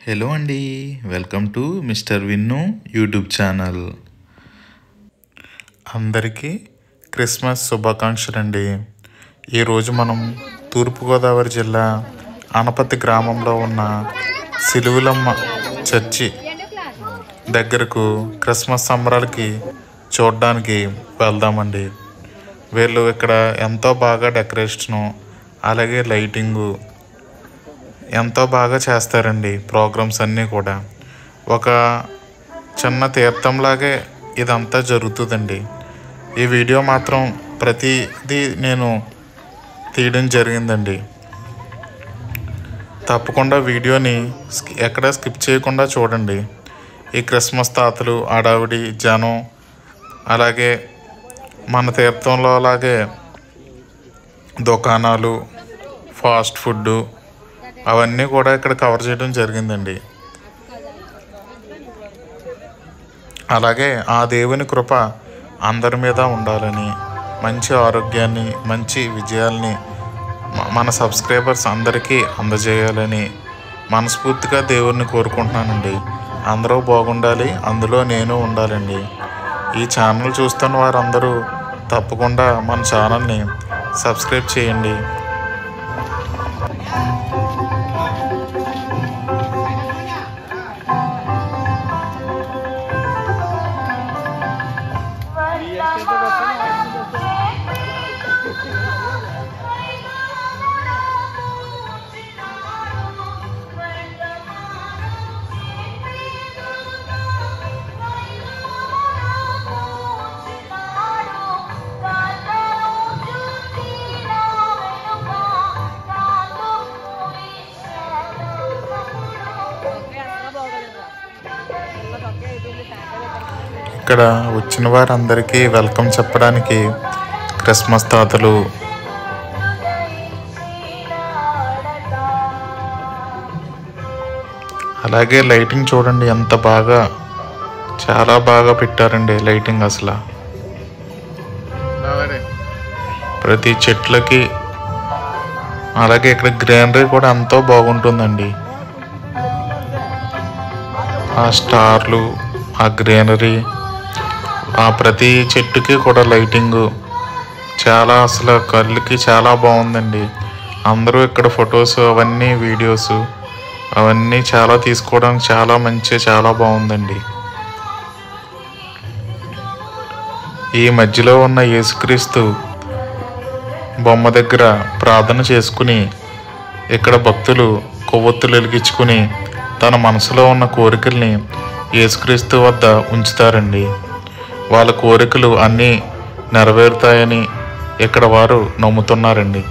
Hello అండి, welcome to mister Vinnu YouTube channel. అందరికీ Christmas శుభాకాంక్షలు అండి. ఈరోజు మనం తూర్పుగోదావరి జిల్లా అనపతి గ్రామంలో ఉన్న సిలువులమ్మ చర్చి దగ్గరకు క్రిస్మస్ సంబరాలకి చూడడానికి వెళ్దామండి. వీళ్ళు ఇక్కడ ఎంతో బాగా డెకరేషను అలాగే లైటింగు ఎంతో బాగా చేస్తారండి. ప్రోగ్రామ్స్ అన్నీ కూడా ఒక చిన్న తీర్థంలాగే ఇదంతా జరుగుతుందండి. ఈ వీడియో మాత్రం ప్రతిదీ నేను తీయడం జరిగిందండి. తప్పకుండా వీడియోని ఎక్కడ స్కిప్ చేయకుండా చూడండి. ఈ క్రిస్మస్ తాతలు, ఆడావిడి జనం, అలాగే మన తీర్థంలో అలాగే దుకాణాలు, ఫాస్ట్ ఫుడ్ అవన్నీ కూడా ఇక్కడ కవర్ చేయడం జరిగిందండి. అలాగే ఆ దేవుని కృప అందరి మీద ఉండాలని, మంచి ఆరోగ్యాన్ని, మంచి విజయాల్ని మన సబ్స్క్రైబర్స్ అందరికీ అందజేయాలని మనస్ఫూర్తిగా దేవుణ్ణి కోరుకుంటున్నానండి. అందరూ బాగుండాలి, అందులో నేను ఉండాలండి. ఈ ఛానల్ చూస్తున్న వారందరూ తప్పకుండా మన ఛానల్ని సబ్స్క్రైబ్ చేయండి. ఇక్కడ వచ్చిన వారందరికీ వెల్కమ్ చెప్పడానికి క్రిస్మస్ తాతలు అలాగే లైటింగ్ చూడండి ఎంత బాగా, చాలా బాగా పెట్టారండి లైటింగ్. అసలు ప్రతి చెట్లకి అలాగే ఇక్కడ గ్రీనరీ కూడా ఎంతో బాగుంటుందండి. ఆ స్టార్లు, ఆ గ్రీనరీ, ఆ ప్రతి చెట్టుకి కూడా లైటింగు చాలా అసలు కళ్ళకి చాలా బాగుందండి. అందరూ ఇక్కడ ఫొటోస్ అవన్నీ వీడియోస్ అవన్నీ చాలా తీసుకోవడానికి చాలా బాగుందండి. ఈ మధ్యలో ఉన్న యేసుక్రీస్తు బొమ్మ దగ్గర ప్రార్థన చేసుకుని ఇక్కడ భక్తులు కొవ్వొత్తులు వెలిగించుకుని తన మనసులో ఉన్న కోరికల్ని యేసుక్రీస్తు వద్ద ఉంచుతారండి. వాళ్ళ కోరికలు అన్నీ నెరవేరుతాయని ఇక్కడ వారు నమ్ముతున్నారండి.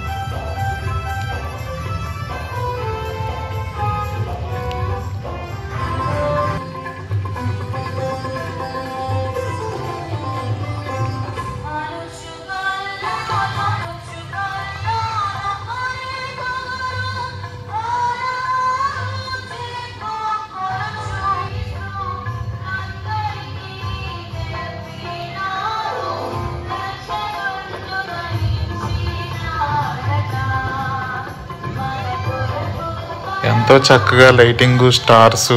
ఎంతో చక్కగా లైటింగు, స్టార్స్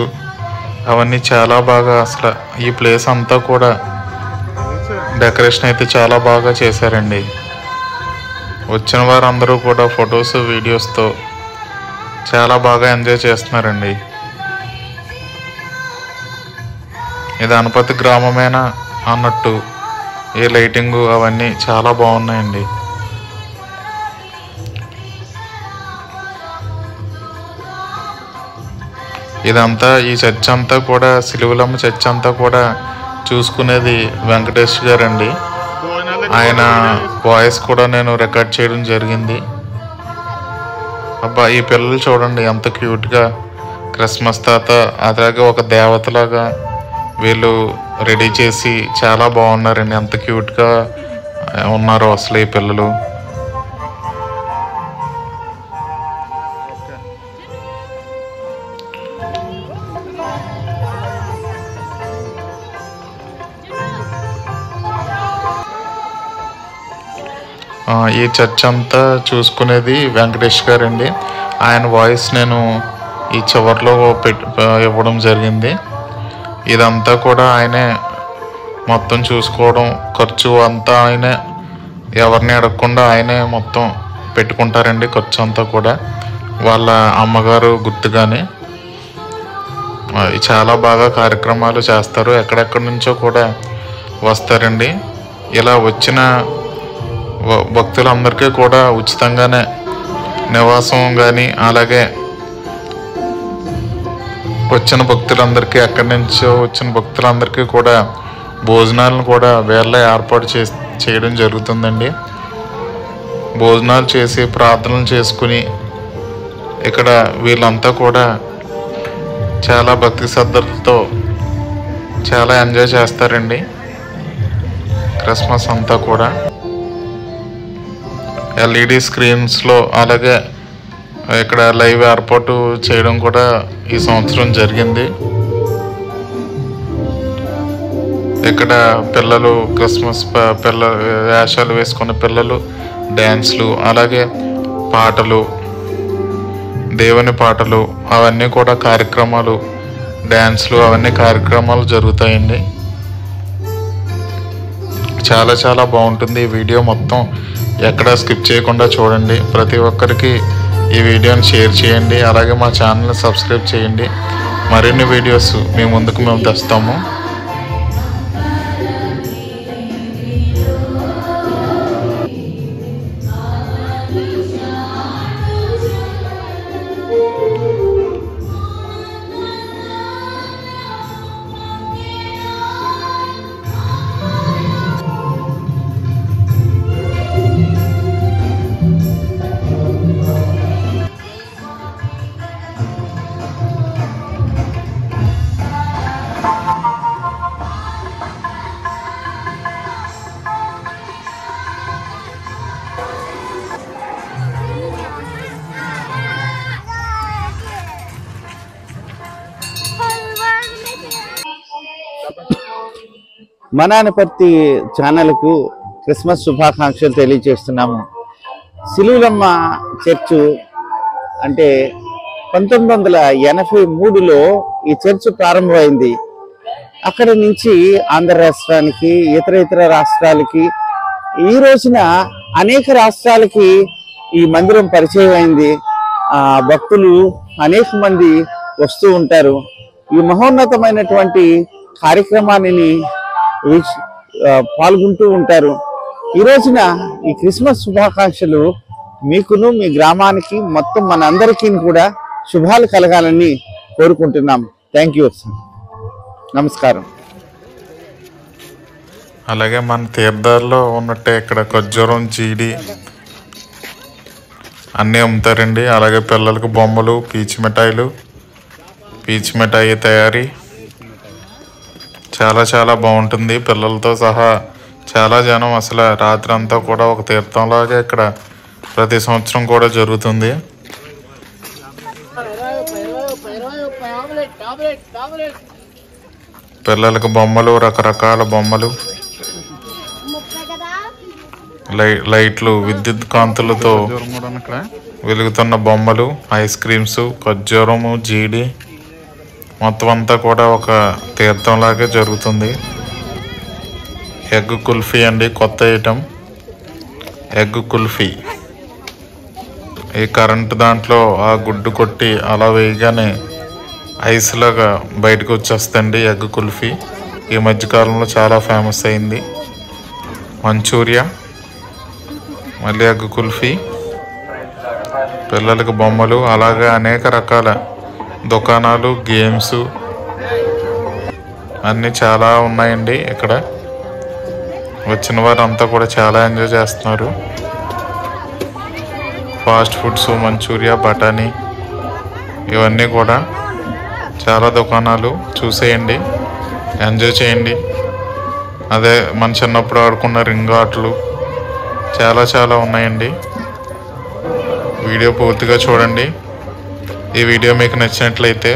అవన్నీ చాలా బాగా, అసలు ఈ ప్లేస్ అంతా కూడా డెకరేషన్ అయితే చాలా బాగా చేశారండి. వచ్చిన వారందరూ కూడా ఫొటోస్, వీడియోస్తో చాలా బాగా ఎంజాయ్ చేస్తున్నారండి. ఇది అనపతి గ్రామమేనా అన్నట్టు ఈ లైటింగు అవన్నీ చాలా బాగున్నాయండి. ఇదంతా ఈ చర్చ్ అంతా కూడా, సిలువులమ్మ చర్చ్ అంతా కూడా చూసుకునేది వెంకటేష్ గారండి. ఆయన వాయిస్ కూడా నేను రికార్డ్ చేయడం జరిగింది. అబ్బా, ఈ పిల్లలు చూడండి ఎంత క్యూట్గా క్రిస్మస్ తాత అలాగే ఒక దేవతలాగా వీళ్ళు రెడీ చేసి చాలా బాగున్నారండి. ఎంత క్యూట్గా ఉన్నారు అసలు ఈ పిల్లలు. ఈ చర్చ్ అంతా చూసుకునేది వెంకటేష్ గారండి. ఆయన వాయిస్ నేను ఈ చివర్లో ఇవ్వడం జరిగింది. ఇదంతా కూడా ఆయనే మొత్తం చూసుకోవడం, ఖర్చు అంతా ఆయనే, ఎవరిని అడగకుండా ఆయనే మొత్తం పెట్టుకుంటారండి. ఖర్చు అంతా కూడా వాళ్ళ అమ్మగారు గుర్తుగానే. చాలా బాగా కార్యక్రమాలు చేస్తారు. ఎక్కడెక్కడి నుంచో కూడా వస్తారండి. ఇలా వచ్చిన భక్తులందరికీ కూడా ఉచితంగానే నివాసం కానీ, అలాగే వచ్చిన భక్తులందరికీ, ఎక్కడి నుంచో వచ్చిన భక్తులందరికీ కూడా భోజనాలను కూడా వేళ ఏర్పాటు చేయడం జరుగుతుందండి. భోజనాలు చేసి ప్రార్థనలు చేసుకుని ఇక్కడ వీళ్ళంతా కూడా చాలా భక్తి శ్రద్ధలతో చాలా ఎంజాయ్ చేస్తారండి క్రిస్మస్ అంతా కూడా. ఎల్ఈడి స్క్రీన్స్లో అలాగే ఇక్కడ లైవ్ ఏర్పాటు చేయడం కూడా ఈ సంవత్సరం జరిగింది. ఇక్కడ పిల్లలు క్రిస్మస్ వేషాలు వేసుకున్న పిల్లలు డ్యాన్స్లు, అలాగే పాటలు, దేవుని పాటలు, అవన్నీ కూడా కార్యక్రమాలు, డ్యాన్స్లు, అవన్నీ కార్యక్రమాలు జరుగుతాయండి. చాలా చాలా బాగుంటుంది. ఈ వీడియో మొత్తం ఎక్కడ స్కిప్ చేయకుండా చూడండి. ప్రతి ఒక్కరికి ఈ వీడియోని షేర్ చేయండి. అలాగే మా ఛానల్ని సబ్స్క్రైబ్ చేయండి. మరిన్ని వీడియోస్ మీ ముందుకు మేము తెస్తాము. మనానపర్తి ఛానల్కు క్రిస్మస్ శుభాకాంక్షలు తెలియజేస్తున్నాము. సిలువలమ్మ చర్చు అంటే 1983లో ఈ చర్చ్ ప్రారంభమైంది. అక్కడి నుంచి ఆంధ్ర రాష్ట్రానికి, ఇతర రాష్ట్రాలకి, ఈ రోజున అనేక రాష్ట్రాలకి ఈ మందిరం పరిచయం అయింది. భక్తులు అనేక మంది వస్తూ ఉంటారు. ఈ మహోన్నతమైనటువంటి కార్యక్రమాన్ని పాల్గొంటూ ఉంటారు. ఈ రోజున ఈ క్రిస్మస్ శుభాకాంక్షలు మీకును, మీ గ్రామానికి, మొత్తం మన అందరికీ కూడా శుభాలు కలగాలని కోరుకుంటున్నాం. Thank you. నమస్కారం. అలాగే మన తీర్థాల్లో ఉన్నట్టే ఇక్కడ ఖర్జూరం, జీడి అన్నీ అమ్ముతారండి. అలాగే పిల్లలకు బొమ్మలు, పీచు మిఠాయి తయారీ చాలా చాలా బాగుంటుంది. పిల్లలతో సహా చాలా జనం, అసలు రాత్రి అంతా కూడా ఒక తీర్థంలాగా ఇక్కడ ప్రతి సంవత్సరం కూడా జరుగుతుంది. పిల్లలకు బొమ్మలు, రకరకాల బొమ్మలు, లైట్లు, విద్యుత్ కాంతులతో వెలుగుతున్న బొమ్మలు, ఐస్ క్రీమ్స్, ఖర్జూరము, జీడి, మొత్తం అంతా కూడా ఒక తీర్థంలాగే జరుగుతుంది. ఎగ్ కుల్ఫీ అండి, కొత్త ఐటెం ఎగ్ కుల్ఫీ. ఈ కరెంటు దాంట్లో ఆ గుడ్డు కొట్టి అలా వేయగానే ఐస్ లాగా బయటకు వచ్చేస్తుంది ఎగ్ కుల్ఫీ. ఈ మధ్యకాలంలో చాలా ఫేమస్ అయింది. మంచూరియా, మళ్ళీ ఎగ్ కుల్ఫీ, పిల్లలకు బొమ్మలు, అలాగే అనేక రకాల దుకాణాలు, గేమ్స్ అన్నీ చాలా ఉన్నాయండి. ఇక్కడ వచ్చిన వారంతా కూడా చాలా ఎంజాయ్ చేస్తున్నారు. ఫాస్ట్ ఫుడ్స్, మంచూరియా, బఠానీ, ఇవన్నీ కూడా చాలా దుకాణాలు. చూసేయండి, ఎంజాయ్ చేయండి. అదే మన చిన్నప్పుడు ఆడుకున్న రింగ్ ఆటలు చాలా చాలా ఉన్నాయండి. వీడియో పూర్తిగా చూడండి. ఈ వీడియో మీకు నచ్చినట్లయితే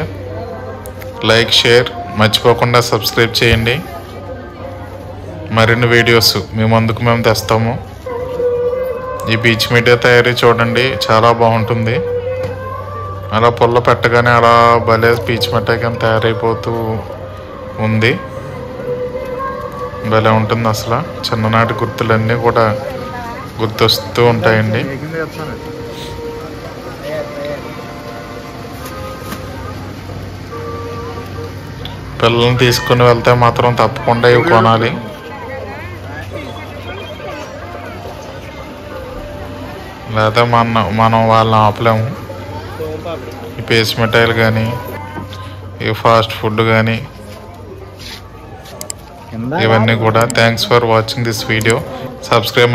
లైక్, షేర్ మర్చిపోకుండా సబ్స్క్రైబ్ చేయండి. మరిన్ని వీడియోస్ మీ ముందుకు మేము తెస్తాము. ఈ పీచు మిఠాయి తయారీ చూడండి, చాలా బాగుంటుంది. అలా పుల్ల పెట్టగానే అలా భలే పీచు మిఠాయి కింద తయారైపోతూ ఉంది. భలే ఉంటుంది అసలు. చిన్ననాటి గుర్తులన్నీ కూడా గుర్తొస్తూ ఉంటాయండి. పిల్లల్ని తీసుకుని వెళ్తే మాత్రం తప్పకుండా ఇవి కొనాలి. లేదా మనం వాళ్ళని ఆపలేము. ఈ పేస్ట్ మిఠాయిలు కానీ, ఈ ఫాస్ట్ ఫుడ్ కానీ, ఇవన్నీ కూడా. Thanks for watching this video. Subscribe